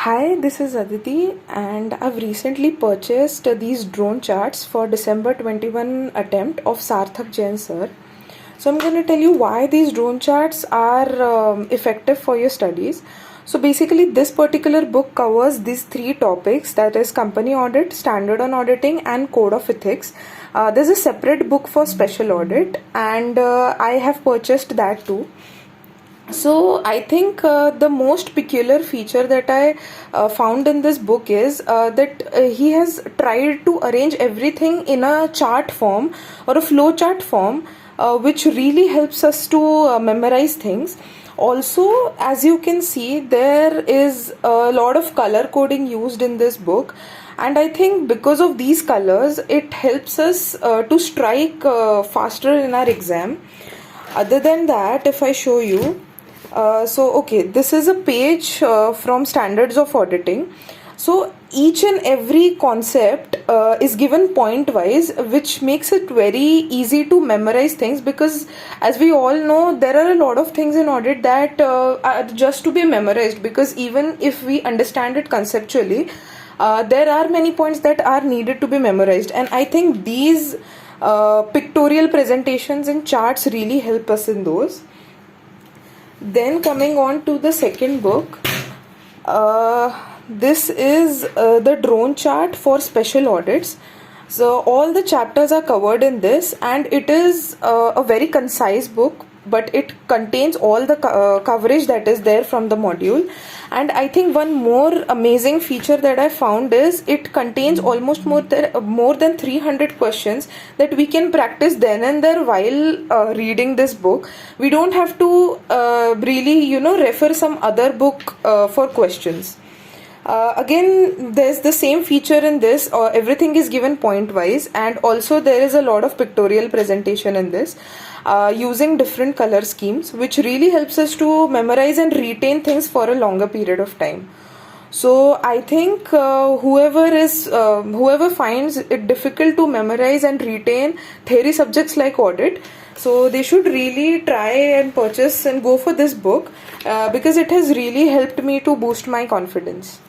Hi, this is Aditi, and I've recently purchased these drone charts for December 21 attempt of Sarthak Jain sir. So I'm going to tell you why these drone charts are effective for your studies. So basically, this particular book covers these three topics, that is company audit, standard on auditing, and code of ethics. There's a separate book for special audit, and I have purchased that too. So I think the most peculiar feature that I found in this book is that he has tried to arrange everything in a chart form or a flow chart form, which really helps us to memorize things. Also, as you can see, there is a lot of color coding used in this book, and I think because of these colors, it helps us to strike faster in our exam. Other than that, if I show you, okay, this is a page from Standards of Auditing. So each and every concept is given point wise, which makes it very easy to memorize things, because as we all know, there are a lot of things in audit that are just to be memorized, because even if we understand it conceptually, there are many points that are needed to be memorized. And I think these pictorial presentations and charts really help us in those. Then coming on to the second book, this is the drone chart for special audits. So all the chapters are covered in this, and it is a very concise book, but it contains all the coverage that is there from the module. And I think one more amazing feature that I found is it contains almost more than 300 questions that we can practice then and there while reading this book. We don't have to really refer some other book for questions. Again, there's the same feature in this. Everything is given point wise, and also there is a lot of pictorial presentation in this using different color schemes, which really helps us to memorize and retain things for a longer period of time. So I think whoever finds it difficult to memorize and retain theory subjects like audit, so they should really try and purchase and go for this book, because it has really helped me to boost my confidence.